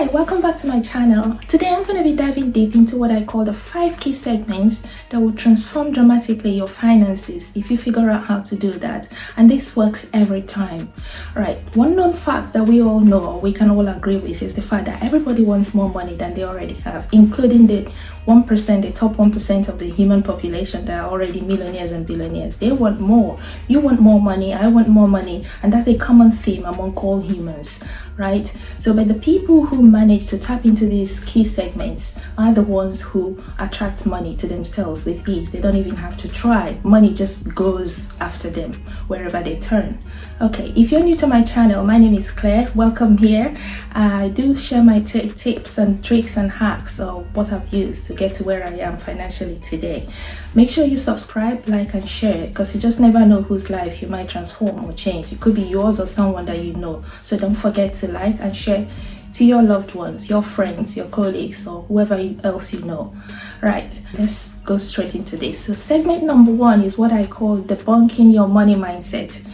Hi, welcome back to my channel. Today I'm going to be diving deep into what I call the 5 key segments that will transform dramatically your finances if you figure out how to do that. And this works every time. Right, one known fact that we all know, or we can all agree with, is the fact that everybody wants more money than they already have, including the 1%, the top 1% of the human population that are already millionaires and billionaires. They want more. You want more money, I want more money, and that's a common theme among all humans, right? So but the people who manage to tap into these key segments are the ones who attract money to themselves with ease. They don't even have to try. Money just goes after them wherever they turn. Okay, if you're new to my channel, my name is Claire. Welcome here. I do share my tips and tricks and hacks of what I've used to get to where I am financially today. Make sure you subscribe, like, and share, because you just never know whose life you might transform or change. It could be yours or someone that you know. So don't forget to like and share to your loved ones, your friends, your colleagues, or whoever else you know. Right, let's go straight into this. So segment number 1 is what I call debunking your money mindset.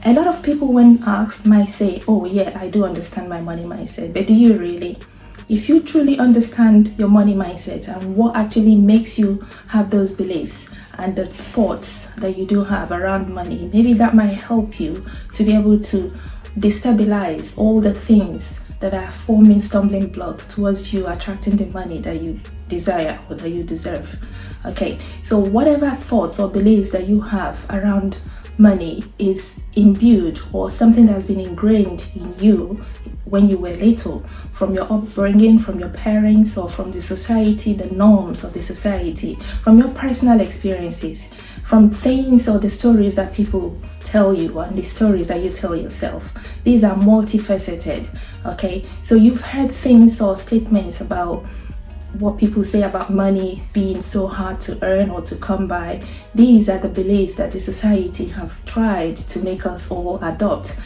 A lot of people, when asked, might say, oh yeah, I do understand my money mindset, but do you really? If you truly understand your money mindset and what actually makes you have those beliefs and the thoughts that you do have around money, maybe that might help you to be able to destabilize all the things that are forming stumbling blocks towards you attracting the money that you desire or that you deserve. Okay, so whatever thoughts or beliefs that you have around money is imbued or something that has been ingrained in you when you were little, from your upbringing, from your parents, or from the society, the norms of the society, from your personal experiences, from things or the stories that people tell you and the stories that you tell yourself. These are multifaceted. Okay, so you've heard things or statements about what people say about money being so hard to earn or to come by. These are the beliefs that the society have tried to make us all adopt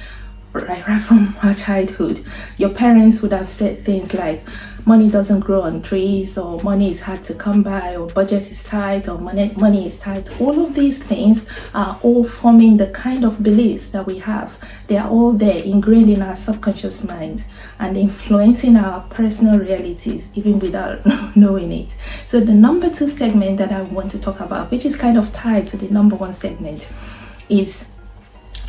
right from our childhood. Your parents would have said things like money doesn't grow on trees, or money is hard to come by, or budget is tight, or money is tight. All of these things are all forming the kind of beliefs that we have. They are all there, ingrained in our subconscious minds and influencing our personal realities even without knowing it. So the number 2 segment that I want to talk about, which is kind of tied to the number 1 segment, is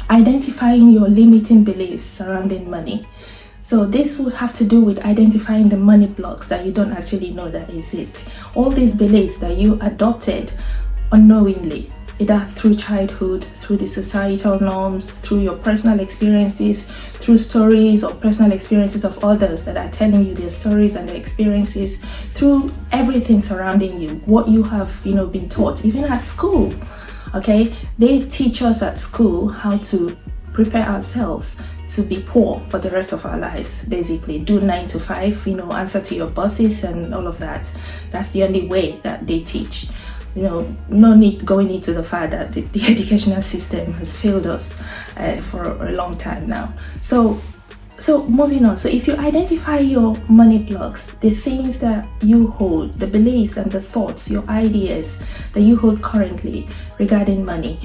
identifying your limiting beliefs surrounding money. So this would have to do with identifying the money blocks that you don't actually know that exist. All these beliefs that you adopted unknowingly, either through childhood, through the societal norms, through your personal experiences, through stories or personal experiences of others that are telling you their stories and their experiences, through everything surrounding you, what you have been taught, even at school. Okay, they teach us at school how to prepare ourselves to be poor for the rest of our lives. Basically, do 9 to 5, answer to your bosses and all of that. That's the only way that they teach. No need going into the fact that the educational system has failed us for a long time now. So moving on. So if you identify your money blocks, the things that you hold, the beliefs and the thoughts, your ideas that you hold currently regarding money,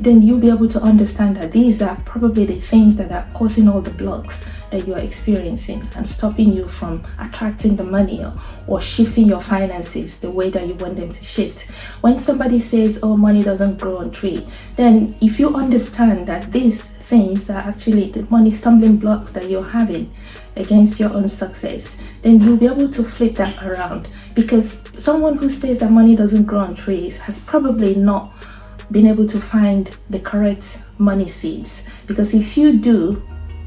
then you'll be able to understand that these are probably the things that are causing all the blocks that you're experiencing and stopping you from attracting the money or shifting your finances the way that you want them to shift. When somebody says, oh, money doesn't grow on tree, then if you understand that these things are actually the money stumbling blocks that you're having against your own success, then you'll be able to flip that around. Because someone who says that money doesn't grow on trees has probably not been able to find the correct money seeds. Because if you do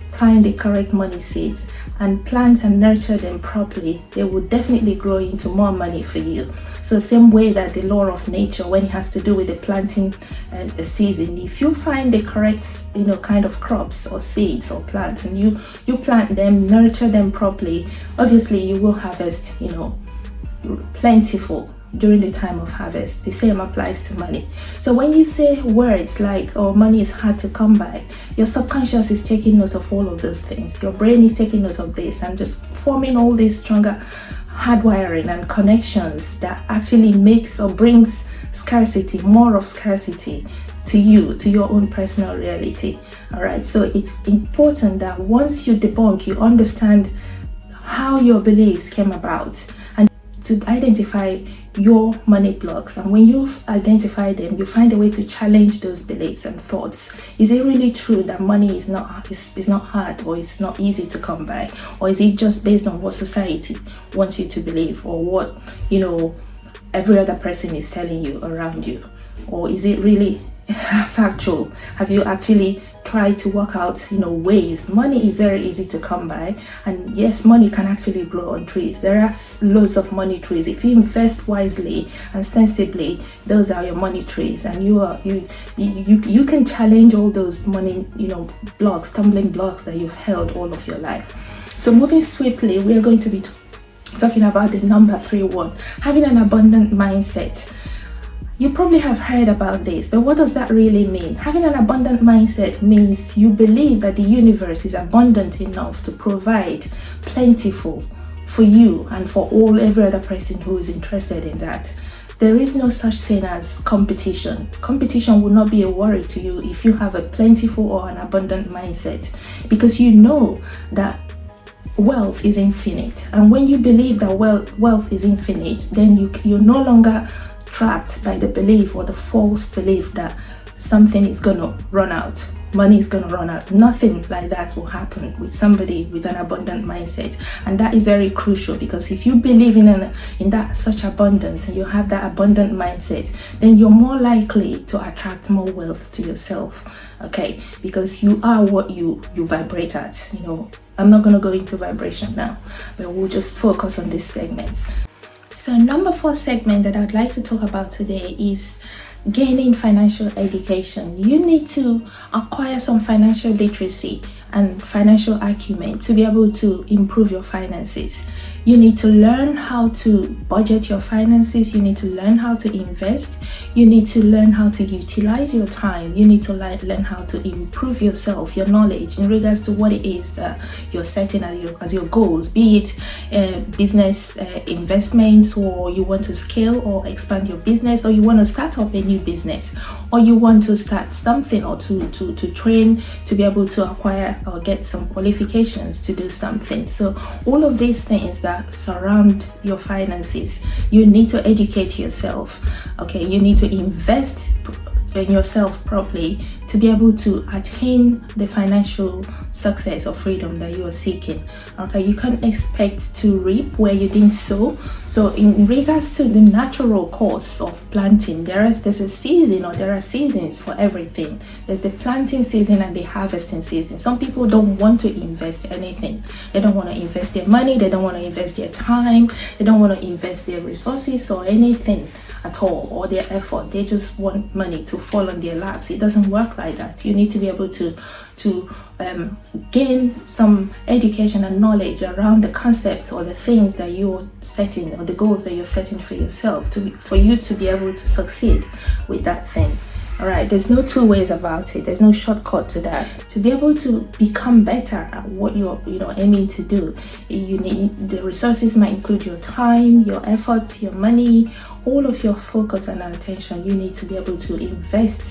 find the correct money seeds and plant and nurture them properly, they will definitely grow into more money for you. So same way that the law of nature, when it has to do with the planting and the season, if you find the correct kind of crops or seeds or plants and you plant them, nurture them properly, obviously you will harvest plentiful during the time of harvest. The same applies to money. So when you say words like, oh, money is hard to come by, your subconscious is taking note of all of those things. Your brain is taking note of this and just forming all these stronger hardwiring and connections that actually makes or brings scarcity, more of scarcity to you, to your own personal reality. All right, so it's important that once you debunk, you understand how your beliefs came about, and to identify your money blocks. And when you've identified them, you find a way to challenge those beliefs and thoughts. Is it really true that money is not hard, or it's not easy to come by? Or is it just based on what society wants you to believe, or what every other person is telling you around you? Or is it really factual? Have you actually tried to work out ways? Money is very easy to come by, and yes, money can actually grow on trees. There are loads of money trees. If you invest wisely and sensibly, those are your money trees, and you can challenge all those money blocks, stumbling blocks that you've held all of your life. So moving swiftly, we are going to be talking about the number 3-1, having an abundant mindset. You probably have heard about this, but what does that really mean? Having an abundant mindset means you believe that the universe is abundant enough to provide plentiful for you and for every other person who is interested in that. There is no such thing as competition. Competition will not be a worry to you if you have a plentiful or an abundant mindset, because you know that wealth is infinite. And when you believe that wealth is infinite, then you're no longer trapped by the belief or the false belief that something is gonna run out, money is gonna run out. Nothing like that will happen with somebody with an abundant mindset. And that is very crucial, because if you believe in that such abundance and you have that abundant mindset, then you're more likely to attract more wealth to yourself. Okay, because you are what you vibrate at. I'm not going to go into vibration now, but we'll just focus on this segment. So number 4 segment that I'd like to talk about today is gaining financial education. You need to acquire some financial literacy and financial acumen to be able to improve your finances. You need to learn how to budget your finances. You need to learn how to invest. You need to learn how to utilize your time. You need to learn how to improve yourself, your knowledge in regards to what it is that you're setting as your goals, be it business investments, or you want to scale or expand your business, or you want to start up a new business, or you want to start something, or to train to be able to acquire or get some qualifications to do something. So all of these things that surround your finances, you need to educate yourself. Okay, you need to invest in yourself properly to be able to attain the financial success or freedom that you are seeking. Okay, you can't expect to reap where you didn't sow. So in regards to the natural course of planting, there's a season, or there are seasons for everything. There's the planting season and the harvesting season. Some people don't want to invest anything. They don't want to invest their money, they don't want to invest their time, they don't want to invest their resources or anything at all, or their effort. They just want money to fall on their laps. It doesn't work like that. You need to be able to gain some education and knowledge around the concepts or the things that you're setting, or the goals that you're setting for yourself, for you to be able to succeed with that thing. All right, there's no two ways about it. There's no shortcut to that. To be able to become better at what you're aiming to do, you need the resources. Might include your time, your efforts, your money, all of your focus and attention. You need to be able to invest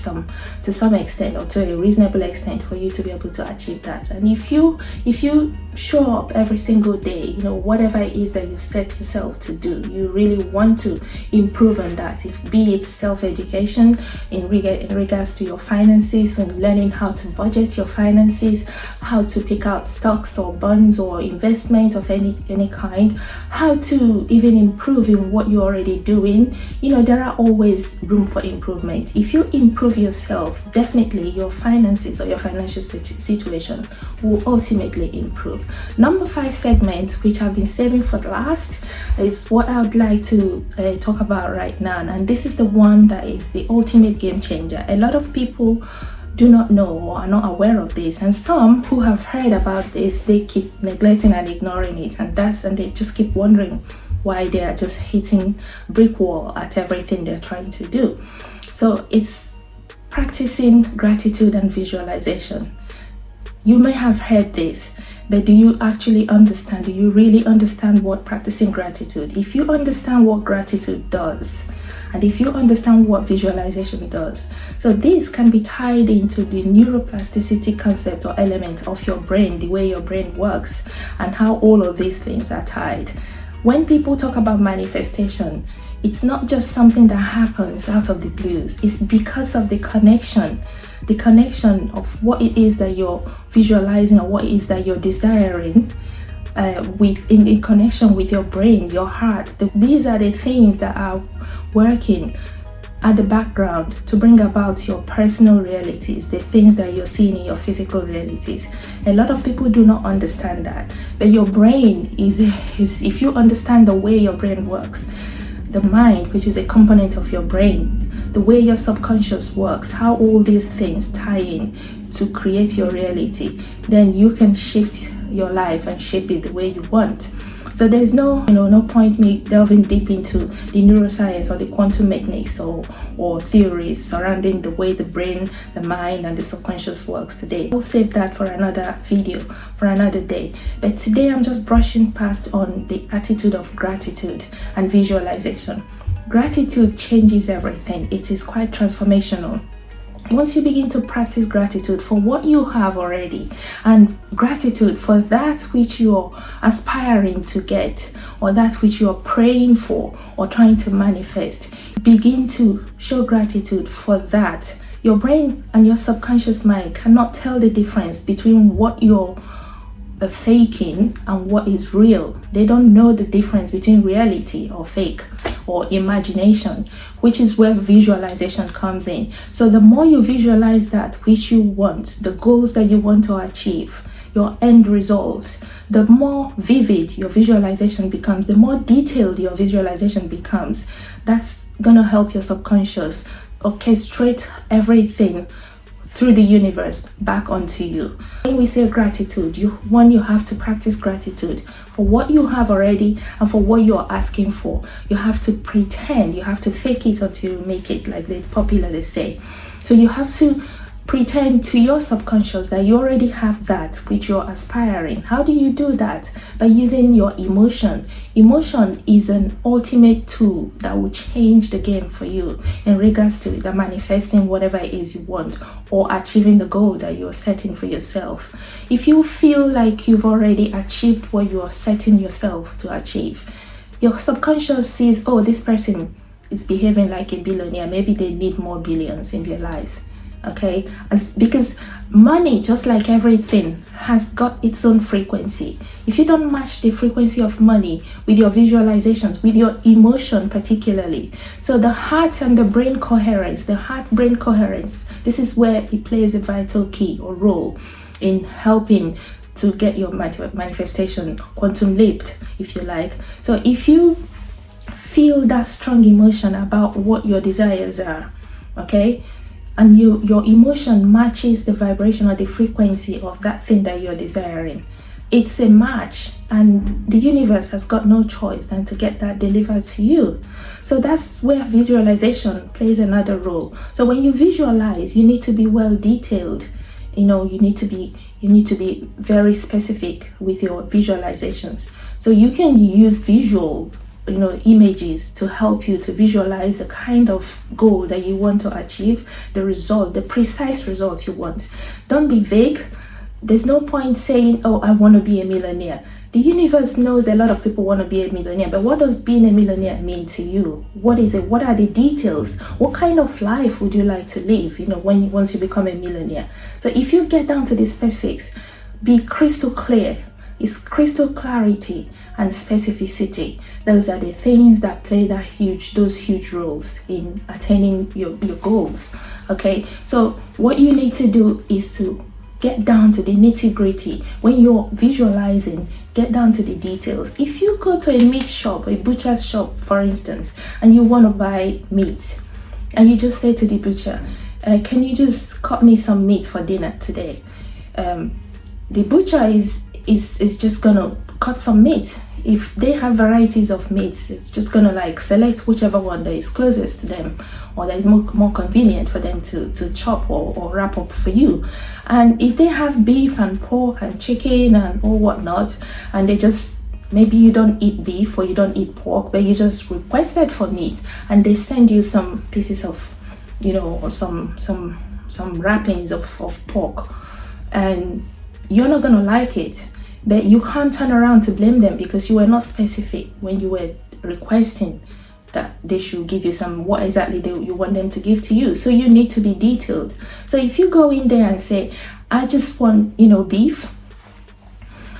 to some extent, or to a reasonable extent, for you to be able to achieve that. And if you show up every single day, whatever it is that you set yourself to do, you really want to improve on that. If be it self-education in regards to your finances, and learning how to budget your finances, how to pick out stocks or bonds or investment of any kind, how to even improve in what you're already doing. There are always room for improvement. If you improve yourself, definitely your finances or your financial situation will ultimately improve. Number 5 segment, which I've been saving for the last, is what I would like to talk about right now. And this is the one that is the ultimate game changer. A lot of people do not know or are not aware of this, and some who have heard about this, they keep neglecting and ignoring it, and they just keep wondering why they are just hitting brick wall at everything they're trying to do. So it's practicing gratitude and visualization. You may have heard this. But do you actually understand? Do you really understand what practicing gratitude? If you understand what gratitude does, and if you understand what visualization does, so this can be tied into the neuroplasticity concept or element of your brain, the way your brain works, and how all of these things are tied. When people talk about manifestation, it's not just something that happens out of the blues. It's because of the connection of what it is that you're visualizing or what it is that you're desiring, in connection with your brain, your heart. These are the things that are working at the background to bring about your personal realities, the things that you're seeing in your physical realities. A lot of people do not understand that. But your brain is if you understand the way your brain works, the mind, which is a component of your brain, the way your subconscious works, how all these things tie in to create your reality, then you can shift your life and shape it the way you want. So there's no point me delving deep into the neuroscience or the quantum mechanics or theories surrounding the way the brain, the mind, and the subconscious works today. We'll save that for another video, for another day. But today I'm just brushing past on the attitude of gratitude and visualization. Gratitude changes everything. It is quite transformational. Once you begin to practice gratitude for what you have already, and gratitude for that which you're aspiring to get, or that which you're praying for or trying to manifest, begin to show gratitude for that. Your brain and your subconscious mind cannot tell the difference between what you're faking and what is real. They don't know the difference between reality or fake or imagination, which is where visualization comes in. So the more you visualize that which you want, the goals that you want to achieve, your end result, the more vivid your visualization becomes, the more detailed your visualization becomes. That's gonna help your subconscious orchestrate everything through the universe back onto you. When we say gratitude, you have to practice gratitude for what you have already and for what you're asking for. You have to pretend, you have to fake it until you make it, like they popularly say. So you have to pretend to your subconscious that you already have that which you're aspiring. How do you do that? By using your emotion. Emotion is an ultimate tool that will change the game for you in regards to the manifesting whatever it is you want or achieving the goal that you're setting for yourself. If you feel like you've already achieved what you're setting yourself to achieve, your subconscious sees, oh, this person is behaving like a billionaire. Maybe they need more billions in their lives. Okay, because money, just like everything, has got its own frequency. If you don't match the frequency of money with your visualizations, with your emotion particularly, so the heart and the brain coherence, this is where it plays a vital key or role in helping to get your manifestation quantum leaped, if you like. So if you feel that strong emotion about what your desires are, okay, and your emotion matches the vibration or the frequency of that thing that you're desiring, it's a match, and the universe has got no choice than to get that delivered to you. So that's where visualization plays another role. So when you visualize, you need to be well detailed. You need to be very specific with your visualizations. So you can use visual images to help you to visualize the kind of goal that you want to achieve, the result, the precise result you want. Don't be vague. There's no point saying, oh, I want to be a millionaire. The universe knows a lot of people want to be a millionaire, but what does being a millionaire mean to you? What is it? What are the details? What kind of life would you like to live, once you become a millionaire? So if you get down to the specifics, be crystal clear. It's crystal clarity and specificity. Those are the things that play those huge roles in attaining your goals. Okay, so what you need to do is to get down to the nitty-gritty. When you're visualizing, get down to the details. If you go to a meat shop, a butcher's shop, for instance, and you want to buy meat, and you just say to the butcher, can you just cut me some meat for dinner today? The butcher is just gonna cut some meat. If they have varieties of meats, it's just gonna like select whichever one that is closest to them, or that is more convenient for them to chop or wrap up for you. And if they have beef and pork and chicken and or whatnot, and they just, maybe you don't eat beef or you don't eat pork, but you just requested for meat, and they send you some pieces of, or some wrappings of pork, and you're not gonna like it. But you can't turn around to blame them, because you were not specific when you were requesting that they should give you what exactly you want them to give to you. So you need to be detailed. So if you go in there and say, I just want, beef,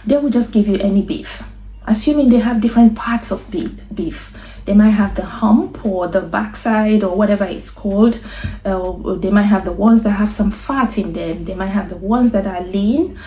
they will just give you any beef, assuming they have different parts of beef. They might have the hump or the backside or whatever it's called. They might have the ones that have some fat in them. They might have the ones that are lean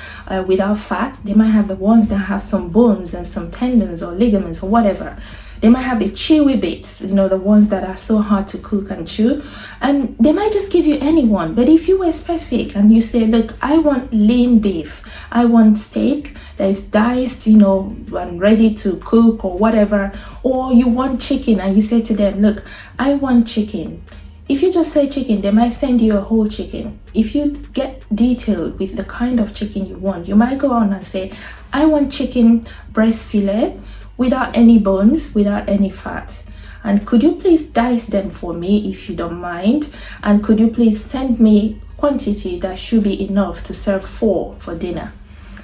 without fat. They might have the ones that have some bones and some tendons or ligaments or whatever. They might have the chewy bits, the ones that are so hard to cook and chew. And they might just give you any one. But if you were specific and you say, look, I want lean beef, I want steak that is diced, and ready to cook or whatever, or you want chicken and you say to them, look, I want chicken. If you just say chicken, they might send you a whole chicken. If you get detailed with the kind of chicken you want, you might go on and say, I want chicken breast fillet without any bones, without any fat. And could you please dice them for me if you don't mind? And could you please send me quantity that should be enough to serve 4 for dinner?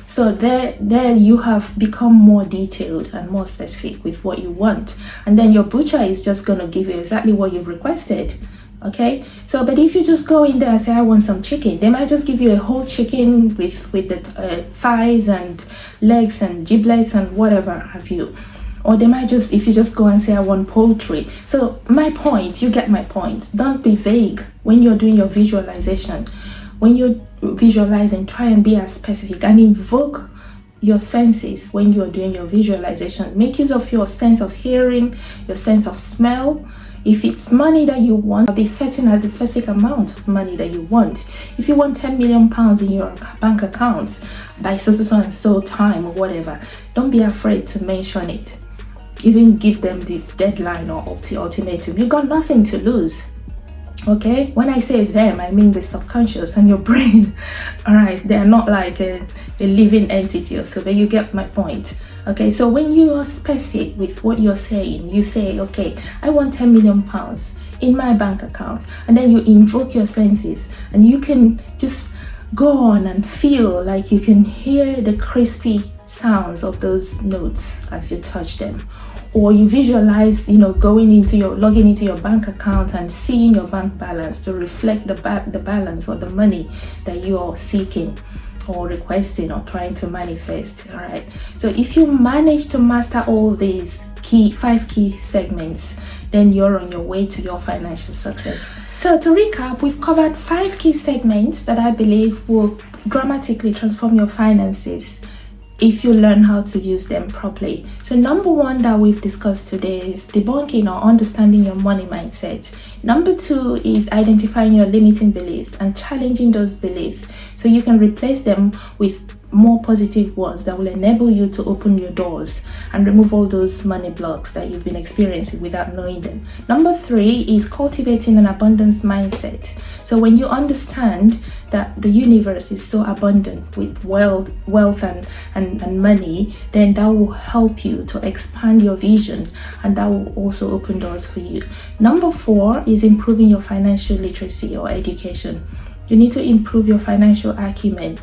So there you have become more detailed and more specific with what you want. And then your butcher is just going to give you exactly what you requested. Okay, so but if you just go in there and say, I want some chicken, they might just give you a whole chicken with the thighs and legs and giblets and whatever have you. Or they might just, if you just go and say, I want poultry. So my point, you get my point. Don't be vague when you're doing your visualization. When you're visualizing, try and be as specific and invoke your senses when you're doing your visualization. Make use of your sense of hearing, your sense of smell. If it's money that you want, be certain at the specific amount of money that you want. If you want 10 million pounds in your bank accounts by so and so time or whatever, don't be afraid to mention it. Even give them the deadline or ultimatum. You got nothing to lose. Okay, when I say them, I mean the subconscious and your brain. All right, they are not like a living entity or so, but you get my point. Okay, so when you are specific with what you're saying, you say, okay, I want 10 million pounds in my bank account, and then you invoke your senses, and you can just go on and feel like you can hear the crispy sounds of those notes as you touch them. Or you visualize, logging into your bank account and seeing your bank balance to reflect the balance or the money that you are seeking or requesting or trying to manifest. All right. So if you manage to master all these 5 key segments, then you're on your way to your financial success. So to recap, we've covered 5 key segments that I believe will dramatically transform your finances if you learn how to use them properly. So number 1 that we've discussed today is debunking or understanding your money mindset. Number 2 is identifying your limiting beliefs and challenging those beliefs so you can replace them with more positive ones that will enable you to open your doors and remove all those money blocks that you've been experiencing without knowing them. Number 3 is cultivating an abundance mindset. So when you understand that the universe is so abundant with wealth and money, then that will help you to expand your vision, and that will also open doors for you. Number 4 is improving your financial literacy or education. You need to improve your financial acumen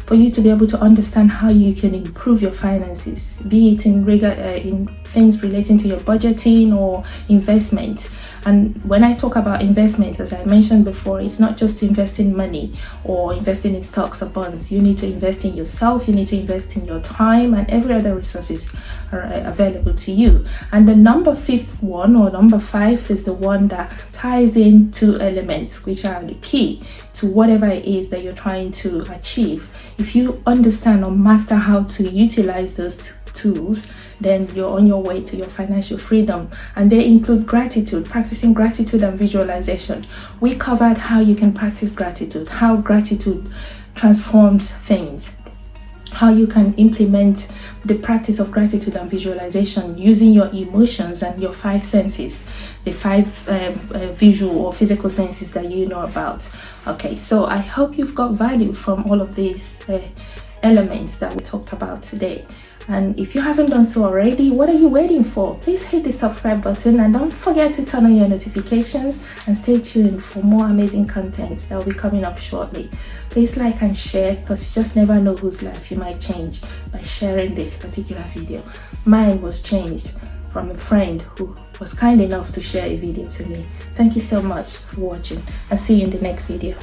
for you to be able to understand how you can improve your finances, be it in things relating to your budgeting or investment. And when I talk about investment, as I mentioned before, it's not just investing money or investing in stocks or bonds. You need to invest in yourself, you need to invest in your time, and every other resources are available to you. And the number 5 is the one that ties in 2 elements, which are the key to whatever it is that you're trying to achieve. If you understand or master how to utilize those tools, then you're on your way to your financial freedom. And they include gratitude, practicing gratitude and visualization. We covered how you can practice gratitude, how gratitude transforms things, how you can implement the practice of gratitude and visualization using your emotions and your five senses, the five visual or physical senses that you know about. Okay, so I hope you've got value from all of these elements that we talked about today. And if you haven't done so already, what are you waiting for? Please hit the subscribe button and don't forget to turn on your notifications, and stay tuned for more amazing content that will be coming up shortly. Please like and share, because you just never know whose life you might change by sharing this particular video. Mine was changed from a friend who was kind enough to share a video to me. Thank you so much for watching, and see you in the next video.